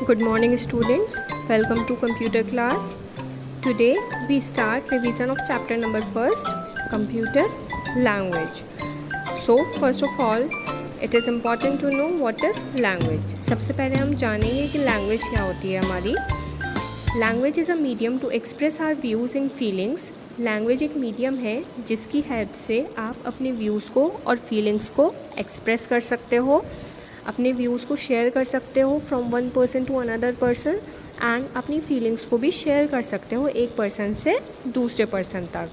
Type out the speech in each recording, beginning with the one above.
Good morning students, welcome to computer class. Today we start revision of chapter number 1st, computer language. So first of all, it is important to know what is language. सबसे पहले हम जानेंगे कि language क्या होती है हमारी. Language is a medium to express our views and feelings. Language एक मीडियम है जिसकी हेल्प से आप अपने व्यूज़ को और फीलिंग्स को एक्सप्रेस कर सकते हो, अपने व्यूज़ को शेयर कर सकते हो from one person to another person and अपनी फीलिंग्स को भी शेयर कर सकते हो एक पर्सन से दूसरे पर्सन तक.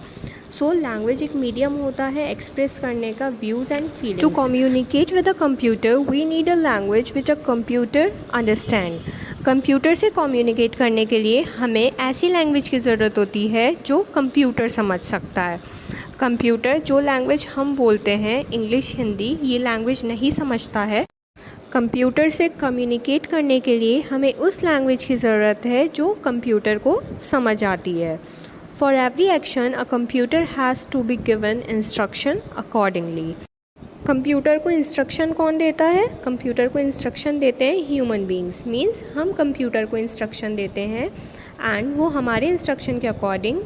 सो लैंग्वेज एक मीडियम होता है एक्सप्रेस करने का views and feelings. To communicate with a computer we need a language which a computer understand. Computer से कम्युनिकेट करने के लिए हमें ऐसी लैंग्वेज की ज़रूरत होती है जो कंप्यूटर समझ सकता है. कंप्यूटर जो लैंग्वेज हम बोलते हैं इंग्लिश, हिंदी, ये लैंग्वेज नहीं समझता है. कंप्यूटर से कम्युनिकेट करने के लिए हमें उस लैंग्वेज की ज़रूरत है जो कंप्यूटर को समझ आती है. For every action a computer has to be given instruction accordingly. Computer को इंस्ट्रक्शन कौन देता है? कंप्यूटर को इंस्ट्रक्शन देते हैं ह्यूमन बींग्स. मीन्स हम कंप्यूटर को इंस्ट्रक्शन देते हैं एंड वो हमारे इंस्ट्रक्शन के अकॉर्डिंग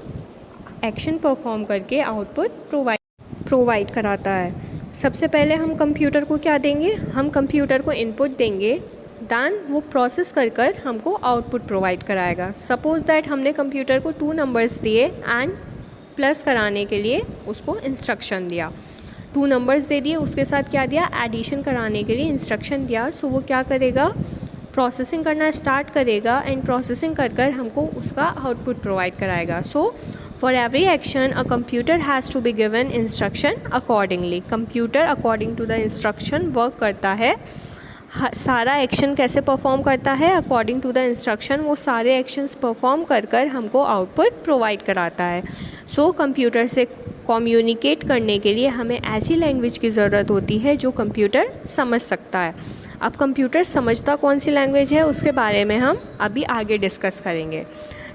एक्शन परफॉर्म करके आउटपुट प्रोवाइड कराता है. सबसे पहले हम कंप्यूटर को क्या देंगे? हम कंप्यूटर को इनपुट देंगे, दैन वो प्रोसेस कर कर हमको आउटपुट प्रोवाइड कराएगा. सपोज दैट हमने कंप्यूटर को 2 नंबर्स दिए एंड प्लस कराने के लिए उसको इंस्ट्रक्शन दिया. 2 नंबर्स दे दिए, उसके साथ क्या दिया? एडिशन कराने के लिए इंस्ट्रक्शन दिया. सो वो क्या करेगा? प्रोसेसिंग करना स्टार्ट करेगा एंड प्रोसेसिंग कर कर हमको उसका आउटपुट प्रोवाइड कराएगा. So for every action a computer has to be given instruction accordingly. Computer according to the instruction work करता है. सारा एक्शन कैसे परफॉर्म करता है? अकॉर्डिंग टू द इंस्ट्रक्शन वो सारे एक्शंस परफॉर्म कर कर हमको आउटपुट प्रोवाइड कराता है. सो कंप्यूटर से कम्युनिकेट करने के लिए हमें ऐसी लैंग्वेज की ज़रूरत होती है जो कंप्यूटर समझ सकता है. अब कंप्यूटर समझता कौन सी लैंग्वेज है उसके बारे में हम अभी आगे डिस्कस करेंगे.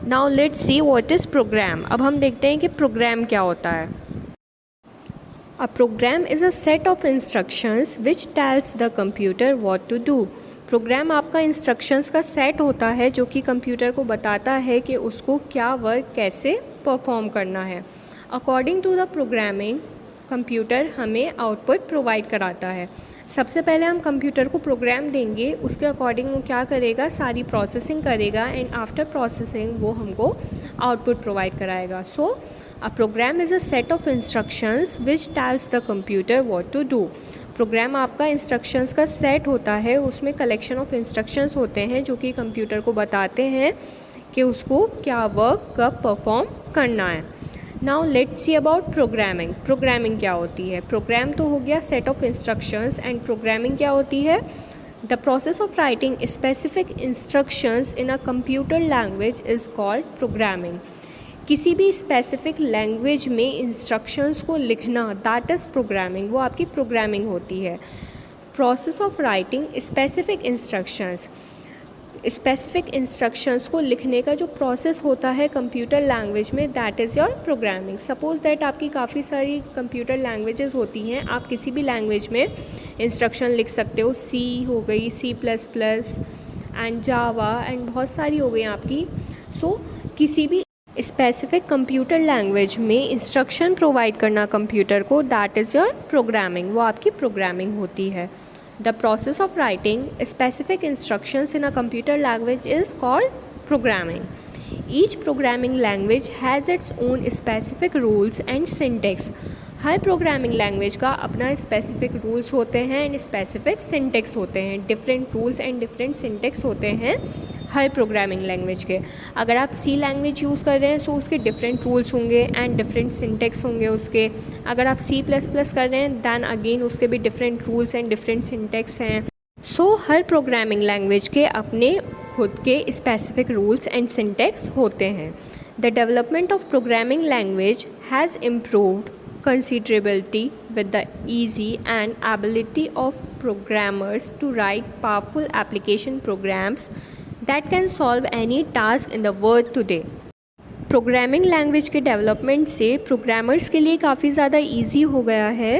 Now let's see what is program. अब हम देखते हैं कि प्रोग्राम क्या होता है. A program is a set of instructions which tells the computer what to do. Program आपका इंस्ट्रक्शंस का सेट होता है जो कि कंप्यूटर को बताता है कि उसको क्या वर्क कैसे परफॉर्म करना है. According to the programming computer हमें आउटपुट प्रोवाइड कराता है. सबसे पहले हम कंप्यूटर को प्रोग्राम देंगे, उसके अकॉर्डिंग वो क्या करेगा? सारी प्रोसेसिंग करेगा एंड आफ्टर प्रोसेसिंग वो हमको आउटपुट प्रोवाइड कराएगा. So a program is a set of instructions which tells the computer what to do. Program आपका इंस्ट्रक्शंस का सेट होता है, उसमें कलेक्शन ऑफ इंस्ट्रक्शंस होते हैं जो कि कंप्यूटर को बताते हैं कि उसको क्या वर्क कब परफॉर्म करना है. Now let's see about programming. Programming क्या होती है? प्रोग्राम तो हो गया set of instructions and programming क्या होती है? The process of writing specific instructions in a computer language is called programming. किसी भी स्पेसिफिक लैंग्वेज में इंस्ट्रक्शंस को लिखना दैट इज़ प्रोग्रामिंग, वो आपकी प्रोग्रामिंग होती है. Process of writing specific instructions, specific instructions को लिखने का जो प्रोसेस होता है कंप्यूटर लैंग्वेज में that is your programming. Suppose that आपकी काफ़ी सारी कंप्यूटर लैंग्वेजेस होती हैं, आप किसी भी लैंग्वेज में इंस्ट्रक्शन लिख सकते हो. सी हो गई, C++ एंड जावा एंड बहुत सारी हो गई आपकी. सो किसी भी स्पेसिफिक कंप्यूटर लैंग्वेज में इंस्ट्रक्शन प्रोवाइड करना कंप्यूटर को दैट इज़ योर प्रोग्रामिंग, वो आपकी प्रोग्रामिंग होती है. The process of writing specific instructions in a computer language is called programming. Each programming language has its own specific rules and syntax. Her programming language का अपना specific rules होते हैं and specific syntax होते हैं. Different rules and different syntax होते हैं हर programming language के. अगर आप C लैंग्वेज यूज़ कर रहे हैं सो उसके डिफरेंट रूल्स होंगे एंड डिफरेंट सिंटेक्स होंगे उसके. अगर आप C++ कर रहे हैं दैन अगेन उसके भी different rules and different syntax हैं. सो हर प्रोग्रामिंग लैंग्वेज के अपने खुद के स्पेसिफिक रूल्स एंड सिंटेक्स होते हैं. The development of programming language has improved considerability with the easy and ability of programmers to write powerful application programs that can solve any task in the world today. Programming language के development से programmers के लिए काफ़ी ज़्यादा easy हो गया है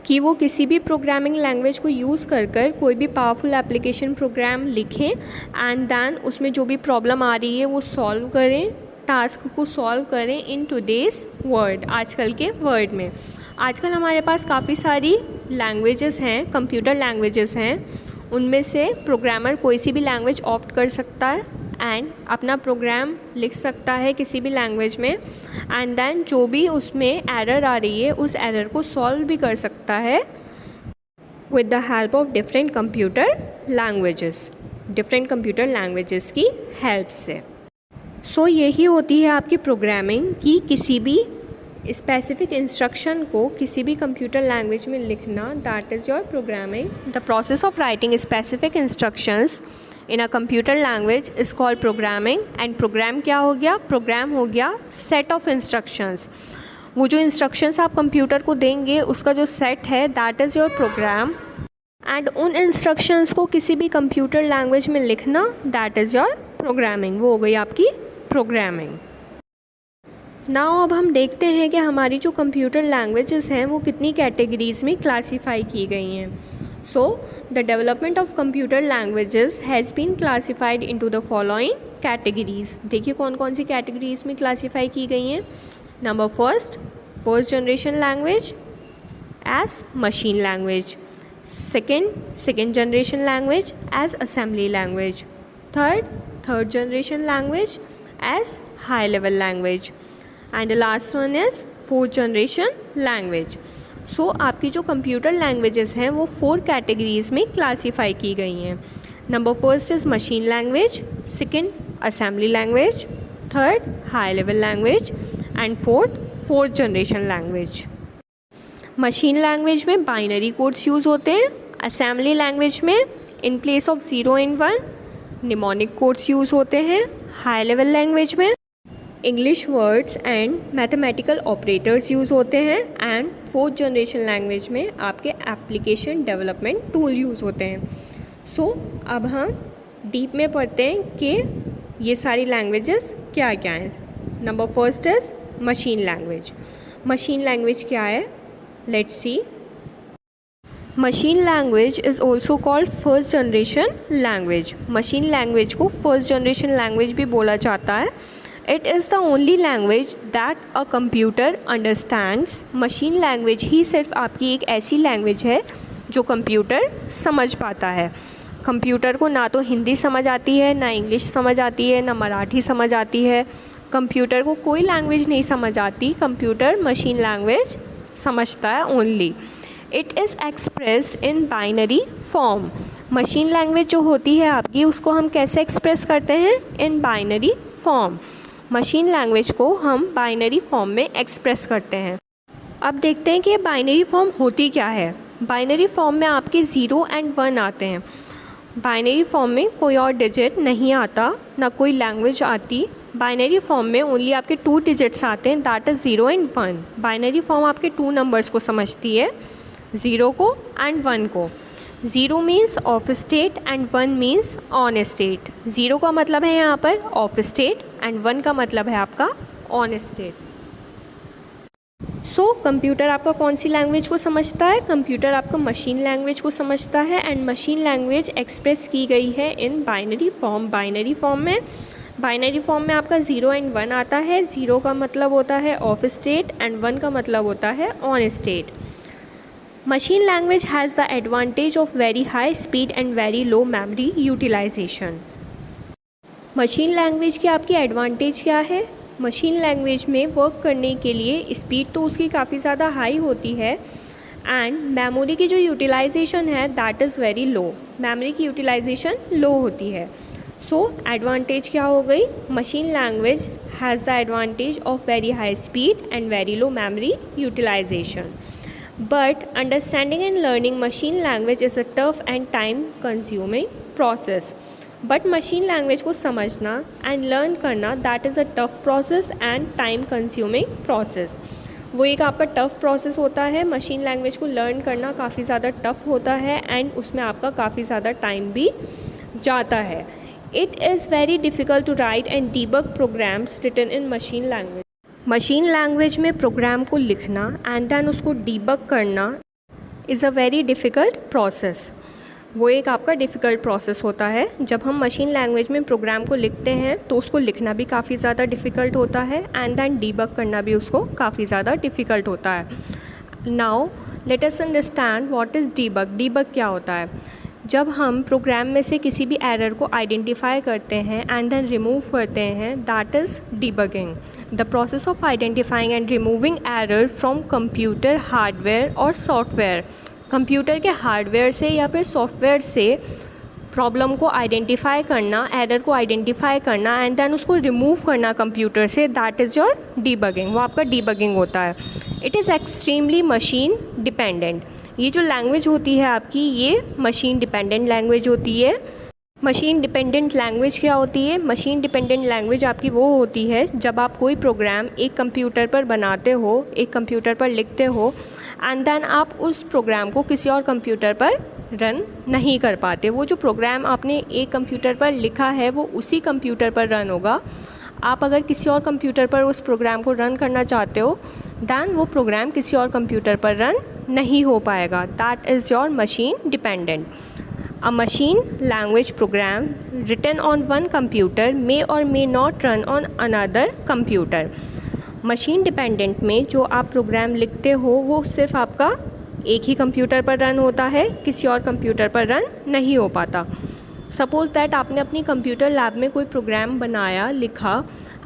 कि वो किसी भी प्रोग्रामिंग लैंग्वेज को यूज़ कर कोई भी पावरफुल एप्लीकेशन प्रोग्राम लिखें एंड देन उसमें जो भी प्रॉब्लम आ रही है वो सॉल्व करें, टास्क को सॉल्व करें इन टुडेज़ वर्ल्ड, आजकल के वर्ल्ड में। आजकल हमारे पास काफ़ी सारी लैंग्वेजेस हैं, कंप्यूटर लैंग्वेजेस हैं, उनमें से प्रोग्रामर कोई सी भी लैंग्वेज ऑप्ट कर सकता है एंड अपना प्रोग्राम लिख सकता है किसी भी लैंग्वेज में एंड देन जो भी उसमें एरर आ रही है उस एरर को सॉल्व भी कर सकता है with the help of different computer languages की हेल्प से। सो यही होती है आपकी प्रोग्रामिंग कि किसी भी स्पेसिफिक इंस्ट्रक्शन को किसी भी कंप्यूटर लैंग्वेज में लिखना, that is your programming. The process of writing specific instructions in a computer language is called programming. And program क्या हो गया? प्रोग्राम हो गया सेट ऑफ इंस्ट्रक्शंस। वो जो इंस्ट्रक्शंस आप कंप्यूटर को देंगे उसका जो सेट है that is your program. And उन इंस्ट्रक्शंस को किसी भी कंप्यूटर लैंग्वेज में लिखना, दैट इज़ योर प्रोग्रामिंग। वो हो गई आपकी प्रोग्रामिंग। नाउ अब हम देखते हैं कि हमारी जो कंप्यूटर लैंग्वेजेस हैं वो कितनी कैटेगरीज़ में क्लासीफाई की गई हैं। So the development of computer languages has been classified into the following categories. देखिए कौन कौन सी कैटेगरीज़ में क्लासीफाई की गई हैं। Number first generation language as machine language, second generation language as assembly language, third generation language as high level language and the last one is fourth generation language. So आपकी जो computer languages हैं वो 4 categories में classify की गई हैं। Number first is machine language, second assembly language, third high level language and fourth generation language. Machine language में binary codes use होते हैं। असेंबली लैंग्वेज में इन place of 0 and 1 mnemonic codes use होते हैं। हाई लेवल लैंग्वेज में English words and mathematical operators use होते हैं and fourth generation language में आपके एप्लीकेशन डेवलपमेंट टूल यूज़ होते हैं। सो अब हम डीप में पढ़ते हैं कि ये सारी लैंग्वेजेस क्या क्या हैं। Number first is machine language. Machine language क्या है? Let's see. Machine language is also called first generation language. Machine language को फर्स्ट जनरेशन लैंग्वेज भी बोला जाता है। It is the only language that a computer understands. Machine language ही सिर्फ आपकी एक ऐसी लैंग्वेज है जो कंप्यूटर समझ पाता है। कंप्यूटर को ना तो हिंदी समझ आती है, ना इंग्लिश समझ आती है, ना मराठी समझ आती है। कंप्यूटर को कोई लैंग्वेज नहीं समझ आती, कंप्यूटर मशीन लैंग्वेज समझता है only. It is expressed in binary form. Machine language जो होती है आपकी उसको हम कैसे एक्सप्रेस करते हैं? In binary form. Machine language को हम बाइनरी फॉर्म में एक्सप्रेस करते हैं। अब देखते हैं कि बाइनरी फॉर्म होती क्या है। बाइनरी फॉर्म में आपके 0 and 1 आते हैं। बाइनरी फॉर्म में कोई और डिजिट नहीं आता, ना कोई लैंग्वेज आती। बाइनरी फॉर्म में ओनली आपके 2 डिजिट्स आते हैं, that is 0 and 1। Binary form आपके 2 नंबर्स को समझती है, 0 को एंड 1 को। 0 means of state and 1 means on state. 0 का मतलब है यहाँ पर ऑफ स्टेट एंड 1 का मतलब है आपका ऑन स्टेट। सो कंप्यूटर आपका कौन सी लैंग्वेज को समझता है? कंप्यूटर आपका मशीन लैंग्वेज को समझता है एंड मशीन लैंग्वेज एक्सप्रेस की गई है in binary form. Binary form में आपका 0 and 1 आता है। 0 का मतलब होता है ऑफ स्टेट एंड 1 का मतलब होता है on state. Machine language has the advantage of very high speed and very low memory utilization. Machine language की आपकी एडवांटेज क्या है? मशीन लैंग्वेज में वर्क करने के लिए स्पीड तो उसकी काफ़ी ज़्यादा हाई होती है एंड मेमोरी की जो यूटिलाइजेशन है that is very low. Memory की यूटिलाइजेशन लो होती है। सो एडवांटेज क्या हो गई? Machine language has the advantage of very high speed and very low memory utilization. But understanding and learning machine language is a tough and time consuming process. But machine language को समझना and learn करना that is a tough process and time consuming process. वो एक आपका tough process होता है। Machine language को learn करना काफ़ी ज़्यादा टफ़ होता है एंड उसमें आपका काफ़ी ज़्यादा टाइम भी जाता है। It is very difficult to write and debug programs written in machine language. Machine language में प्रोग्राम को लिखना एंड देन उसको डीबग करना is a very difficult process. वो एक आपका डिफ़िकल्ट प्रोसेस होता है। जब हम मशीन लैंग्वेज में प्रोग्राम को लिखते हैं तो उसको लिखना भी काफ़ी ज़्यादा डिफ़िकल्ट होता है एंड देन डीबग करना भी उसको काफ़ी ज़्यादा डिफ़िकल्ट होता है। Now let us understand what is debug. Debug क्या होता है? जब हम प्रोग्राम में से किसी भी एरर को आइडेंटिफाई करते हैं एंड देन रिमूव करते हैं, that is debugging. The process of identifying and removing error from computer hardware और सॉफ्टवेयर। कंप्यूटर के हार्डवेयर से या फिर सॉफ्टवेयर से प्रॉब्लम को आइडेंटिफाई करना, एरर को आइडेंटिफाई करना एंड देन उसको रिमूव करना कंप्यूटर से, दैट इज़ योर डीबगिंग। वो आपका डीबगिंग होता है। It is extremely machine dependent. ये जो लैंग्वेज होती है आपकी, ये मशीन डिपेंडेंट लैंग्वेज होती है। मशीन डिपेंडेंट लैंग्वेज क्या होती है? मशीन डिपेंडेंट लैंग्वेज आपकी वो होती है जब आप कोई प्रोग्राम एक कंप्यूटर पर बनाते हो, एक कंप्यूटर पर लिखते हो एंड देन आप उस प्रोग्राम को किसी और कंप्यूटर पर रन नहीं कर पाते। वो जो प्रोग्राम आपने एक कंप्यूटर पर लिखा है वो उसी कंप्यूटर पर रन होगा। आप अगर किसी और कंप्यूटर पर उस प्रोग्राम को रन करना चाहते हो दैन वो प्रोग्राम किसी और कंप्यूटर पर रन नहीं हो पाएगा। That is your machine dependent. A machine language program written on one computer may or may not run on another computer. Machine dependent में जो आप प्रोग्राम लिखते हो वो सिर्फ आपका एक ही कंप्यूटर पर रन होता है, किसी और कंप्यूटर पर रन नहीं हो पाता। सपोज़ दैट आपने अपनी कंप्यूटर लैब में कोई प्रोग्राम बनाया, लिखा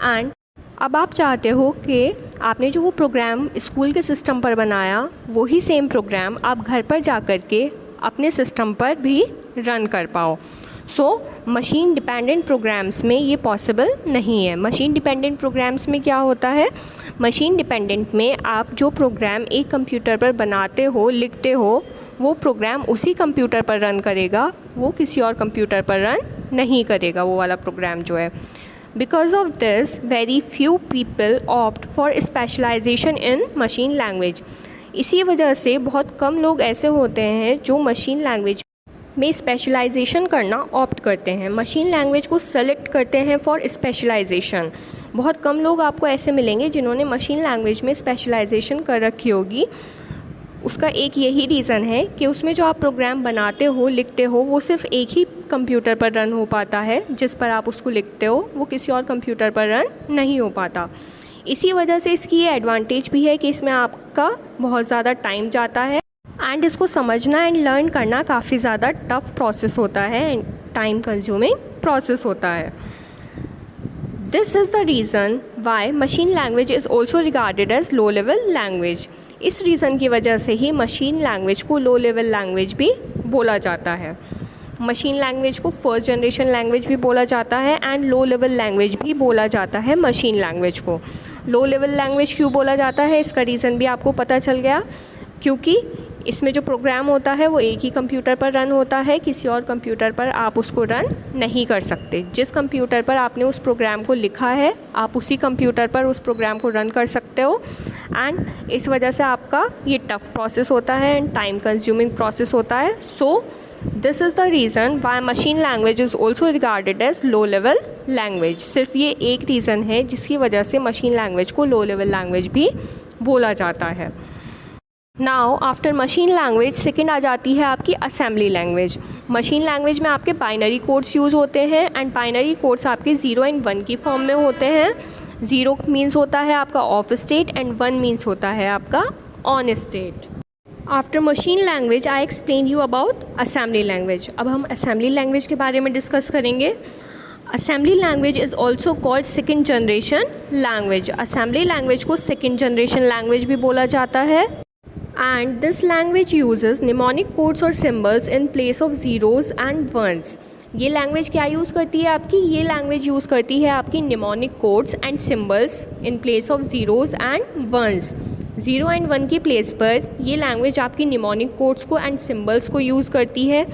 एंड अब आप चाहते हो कि आपने जो वो प्रोग्राम स्कूल के सिस्टम पर बनाया वही सेम प्रोग्राम आप घर पर जा कर के अपने सिस्टम पर भी रन कर पाओ। सो मशीन डिपेंडेंट प्रोग्राम्स में ये पॉसिबल नहीं है। मशीन डिपेंडेंट प्रोग्राम्स में क्या होता है? मशीन डिपेंडेंट में आप जो प्रोग्राम एक कंप्यूटर पर बनाते हो, लिखते हो, वो प्रोग्राम उसी कंप्यूटर पर रन करेगा, वो किसी और कंप्यूटर पर रन नहीं करेगा वो वाला प्रोग्राम जो है। Because of this very few people opt for specialization in machine language. इसी वजह से बहुत कम लोग ऐसे होते हैं जो मशीन लैंग्वेज में स्पेशलाइजेशन करना ऑप्ट करते हैं, मशीन लैंग्वेज को सेलेक्ट करते हैं फॉर स्पेशलाइजेशन। बहुत कम लोग आपको ऐसे मिलेंगे जिन्होंने मशीन लैंग्वेज में स्पेशलाइजेशन कर रखी होगी। उसका एक यही रीज़न है कि उसमें जो आप प्रोग्राम बनाते हो, लिखते हो, वो सिर्फ एक ही कंप्यूटर पर रन हो पाता है। जिस पर आप उसको लिखते हो वो किसी और कंप्यूटर पर रन नहीं हो पाता। इसी वजह से इसकी ये एडवांटेज भी है कि इसमें आपका बहुत ज़्यादा टाइम जाता है एंड इसको समझना एंड लर्न करना काफ़ी ज़्यादा टफ प्रोसेस होता है एंड टाइम कंज्यूमिंग प्रोसेस होता है। This is the reason why machine language is also regarded as low level language. इस रीज़न की वजह से ही मशीन लैंग्वेज को लो लेवल लैंग्वेज भी बोला जाता है। मशीन लैंग्वेज को फर्स्ट जनरेशन लैंग्वेज भी बोला जाता है एंड लो लेवल लैंग्वेज भी बोला जाता है मशीन लैंग्वेज को। लो लेवल लैंग्वेज क्यों बोला जाता है इसका रीज़न भी आपको पता चल गया, क्योंकि इसमें जो प्रोग्राम होता है वो एक ही कंप्यूटर पर रन होता है, किसी और कंप्यूटर पर आप उसको रन नहीं कर सकते। जिस कंप्यूटर पर आपने उस प्रोग्राम को लिखा है आप उसी कंप्यूटर पर उस प्रोग्राम को रन कर सकते हो एंड इस वजह से आपका ये टफ़ प्रोसेस होता है एंड टाइम कंज्यूमिंग प्रोसेस होता है। So this is the reason why machine language is also regarded as low level language. सिर्फ ये एक रीज़न है जिसकी वजह से मशीन लैंग्वेज को लो लेवल लैंग्वेज भी बोला जाता है। Now after machine language second आ जाती है आपकी असेंबली लैंग्वेज। मशीन लैंग्वेज में आपके बाइनरी कोड्स यूज़ होते हैं एंड बाइनरी कोड्स आपके 0 एंड 1 की फॉर्म में होते हैं। 0 मीन्स होता है आपका ऑफ स्टेट एंड 1 मीन्स होता है आपका on state. After machine language I explain you about assembly language. अब हम असेंबली लैंग्वेज के बारे में डिस्कस करेंगे। Assembly language is also called second generation language. Assembly language को सेकेंड जनरेशन लैंग्वेज भी बोला जाता है and this language uses mnemonic codes और symbols in place of zeros and ones। ये लैंग्वेज क्या यूज़ करती है आपकी? ये लैंग्वेज यूज़ करती है आपकी mnemonic codes and symbols in place of zeros and ones। 0 and 1 की प्लेस पर ये लैंग्वेज आपकी mnemonic codes को and symbols को यूज़ करती है।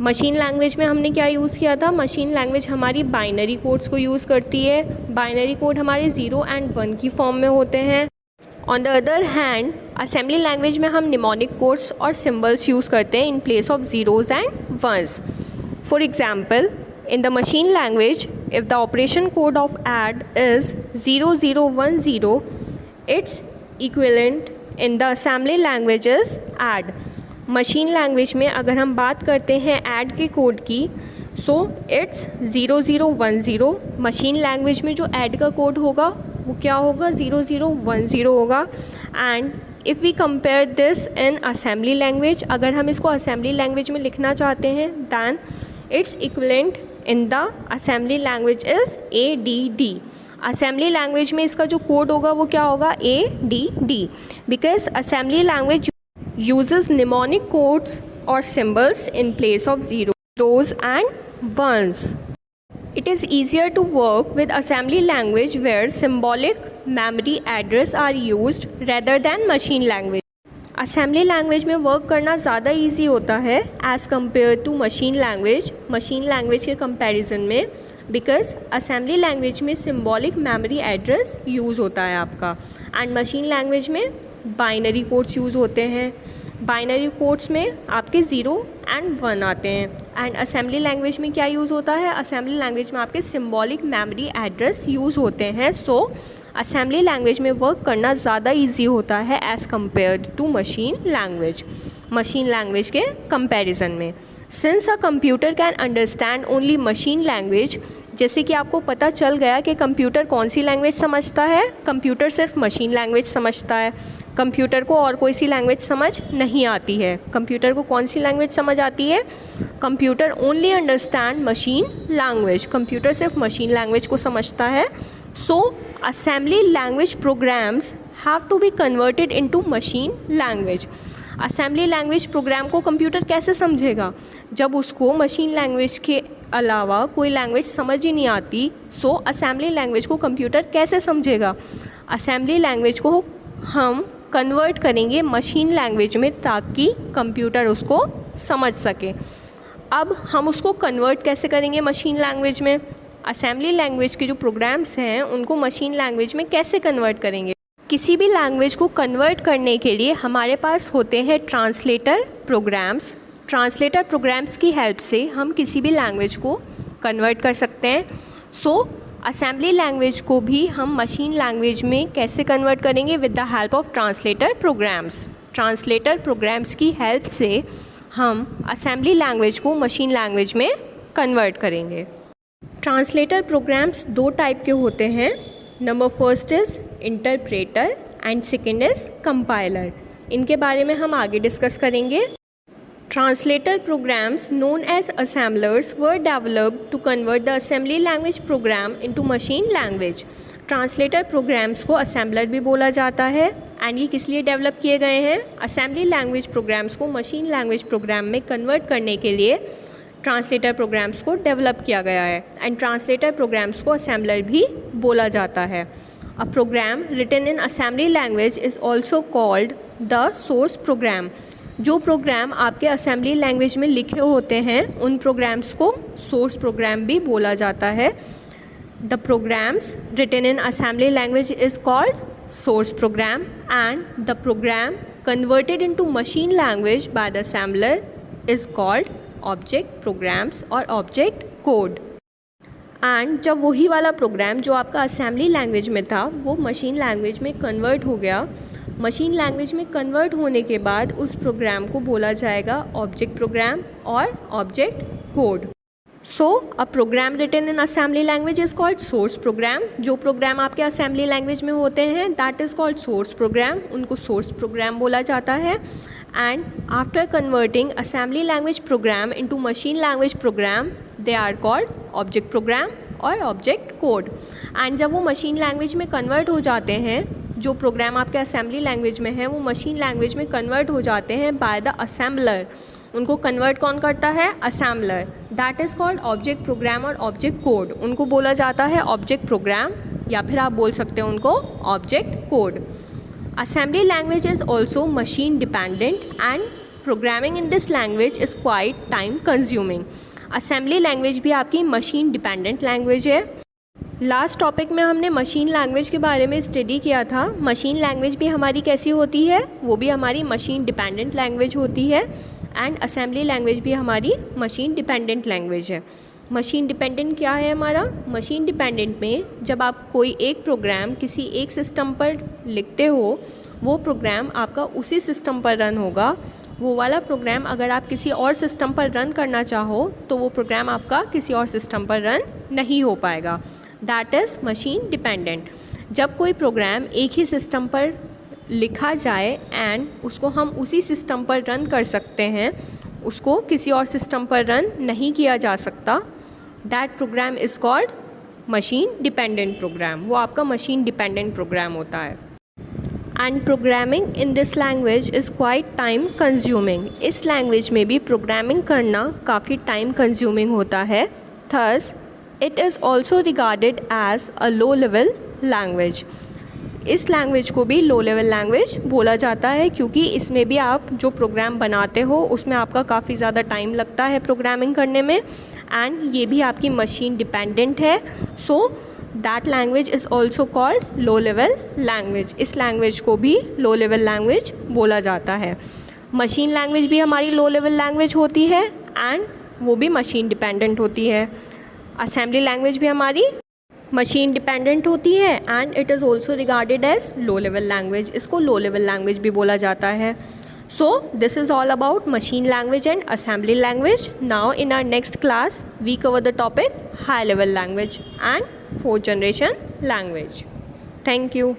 मशीन लैंग्वेज में हमने क्या यूज़ किया था? मशीन लैंग्वेज हमारी बाइनरी कोड्स को यूज़ करती है। बाइनरी कोड हमारे 0 and 1 की फॉर्म में होते हैं। On the other hand assembly language में हम निमोनिक कोड्स और सिम्बल्स यूज़ करते हैं in place of zeros and ones. For example in the machine language if the operation code of add is 0010 its equivalent in the assembly language is add। Machine language में अगर हम बात करते हैं add के code की, so it's 0010। Machine language में जो ऐड का कोड होगा वो क्या होगा, 0010 होगा। And if we compare this in assembly language, अगर हम इसको असेंबली लैंग्वेज में लिखना चाहते हैं, then its equivalent in the assembly language is ADD। Assembly language में इसका जो कोड होगा वो क्या होगा, ADD, because assembly language uses mnemonic codes or symbols in place of zeros and ones. It is easier to work with assembly language where symbolic memory address are used rather than machine language. Assembly language में work करना ज़्यादा easy होता है as compare to machine language के comparison में, बिकॉज assembly language में symbolic memory address use होता है आपका, एंड मशीन लैंग्वेज में बाइनरी कोड्स यूज़ होते हैं। बाइनरी कोड्स में आपके 0 and 1 आते हैं। एंड असेंबली लैंग्वेज में क्या यूज़ होता है, असेंबली लैंग्वेज में आपके सिम्बॉलिक मेमोरी एड्रेस यूज़ होते हैं। सो असेंबली लैंग्वेज में वर्क करना ज़्यादा इजी होता है as compared to machine language के कंपैरिजन में। Since a computer can understand only machine language, जैसे कि आपको पता चल गया कि कंप्यूटर कौन सी लैंग्वेज समझता है, कंप्यूटर सिर्फ मशीन लैंग्वेज समझता है। कंप्यूटर को और कोई सी लैंग्वेज समझ नहीं आती है। कंप्यूटर को कौन सी लैंग्वेज समझ आती है, computer only understand machine language, computer सिर्फ मशीन लैंग्वेज को समझता है। So assembly language programs have to be converted into machine language. Assembly language program को कंप्यूटर कैसे समझेगा, जब उसको मशीन लैंग्वेज के अलावा कोई लैंग्वेज समझ ही नहीं आती। सो असेंबली लैंग्वेज को कंप्यूटर कैसे समझेगा, असेंबली लैंग्वेज को हम कन्वर्ट करेंगे मशीन लैंग्वेज में ताकि कंप्यूटर उसको समझ सके। अब हम उसको कन्वर्ट कैसे करेंगे मशीन लैंग्वेज में, असेंबली लैंग्वेज के जो प्रोग्राम्स हैं उनको मशीन लैंग्वेज में कैसे कन्वर्ट करेंगे। किसी भी लैंग्वेज को कन्वर्ट करने के लिए हमारे पास होते हैं ट्रांसलेटर प्रोग्राम्स। ट्रांसलेटर प्रोग्राम्स की हेल्प से हम किसी भी लैंग्वेज को कन्वर्ट कर सकते हैं। सो असेंबली लैंग्वेज को भी हम मशीन लैंग्वेज में कैसे कन्वर्ट करेंगे, with the help of translator programs. Translator programs की हेल्प से हम असेंबली लैंग्वेज को मशीन लैंग्वेज में कन्वर्ट करेंगे। ट्रांसलेटर प्रोग्राम्स दो टाइप के होते हैं। Number first is interpreter and second is compiler. इनके बारे में हम आगे डिस्कस करेंगे। Translator programs known as assemblers were developed to convert the assembly language program into machine language. Translator programs को assembler भी बोला जाता है एंड ये किस लिए डेवलप किए गए हैं, असेंबली लैंग्वेज प्रोग्राम्स को मशीन लैंग्वेज प्रोग्राम में कन्वर्ट करने के लिए ट्रांसलेटर प्रोग्राम्स को डेवलप किया गया है। एंड ट्रांसलेटर प्रोग्राम्स को असेंबलर भी बोला जाता है। A program written in assembly language is also called the source program. जो प्रोग्राम आपके असेंबली लैंग्वेज में लिखे होते हैं उन प्रोग्राम्स को सोर्स प्रोग्राम भी बोला जाता है। The programs written in assembly language is called source program and the program converted into machine language by the assembler is called object programs और ऑब्जेक्ट कोड। एंड जब वही वाला प्रोग्राम जो आपका असेंबली लैंग्वेज में था वो मशीन लैंग्वेज में कन्वर्ट हो गया, मशीन लैंग्वेज में कन्वर्ट होने के बाद उस प्रोग्राम को बोला जाएगा ऑब्जेक्ट प्रोग्राम और object code. So a program written in assembly language is called source program. जो प्रोग्राम आपके असेंबली लैंग्वेज में होते हैं that is called source program, उनको सोर्स प्रोग्राम बोला जाता है। And after converting assembly language program into machine language program they are called object program और ऑब्जेक्ट कोड। एंड जब वो मशीन लैंग्वेज में कन्वर्ट हो जाते हैं, जो प्रोग्राम आपके असेंबली लैंग्वेज में है वो मशीन लैंग्वेज में कन्वर्ट हो जाते हैं बाय द असेंबलर। उनको कन्वर्ट कौन करता है, assembler. That is called object program और ऑब्जेक्ट कोड। उनको बोला जाता है ऑब्जेक्ट प्रोग्राम या फिर आप बोल सकते हो उनको object code. Assembly language is also machine dependent and programming in this language is quite time consuming. Assembly language भी आपकी मशीन डिपेंडेंट लैंग्वेज है। लास्ट टॉपिक में हमने मशीन लैंग्वेज के बारे में स्टडी किया था। मशीन लैंग्वेज भी हमारी कैसी होती है, वो भी हमारी मशीन डिपेंडेंट लैंग्वेज होती है। एंड असेंबली लैंग्वेज भी हमारी मशीन डिपेंडेंट लैंग्वेज है। मशीन डिपेंडेंट क्या है हमारा, मशीन डिपेंडेंट में जब आप कोई एक प्रोग्राम किसी एक सिस्टम पर लिखते हो वो प्रोग्राम आपका उसी सिस्टम पर रन होगा वो वाला प्रोग्राम अगर आप किसी और सिस्टम पर रन करना चाहो तो वो प्रोग्राम आपका किसी और सिस्टम पर रन नहीं हो पाएगा। That is machine dependent. जब कोई प्रोग्राम एक ही सिस्टम पर लिखा जाए एंड उसको हम उसी सिस्टम पर रन कर सकते हैं, उसको किसी और सिस्टम पर रन नहीं किया जा सकता, that program is called machine dependent program. वो आपका मशीन डिपेंडेंट प्रोग्राम होता है। And programming in this language is quite time consuming. इस लैंग्वेज में भी प्रोग्रामिंग करना काफ़ी टाइम कंज्यूमिंग होता है। Thus it is also regarded as a low level language. इस लैंग्वेज को भी लो लेवल लैंग्वेज बोला जाता है क्योंकि इसमें भी आप जो प्रोग्राम बनाते हो उसमें आपका काफ़ी ज़्यादा टाइम लगता है प्रोग्रामिंग करने में, एंड ये भी आपकी मशीन डिपेंडेंट है। So that language is also called low level language. इस लैंग्वेज को भी लो लेवल लैंग्वेज बोला जाता है। मशीन लैंग्वेज भी हमारी लो लेवल लैंग्वेज होती है एंड वो भी मशीन डिपेंडेंट होती है। असेंबली लैंग्वेज भी हमारी मशीन डिपेंडेंट होती है and it is also regarded as low level language. इसको लो लेवल लैंग्वेज भी बोला जाता है। So this is all about machine language and assembly language. Now in our next class we cover the topic high level language and fourth generation language. Thank you.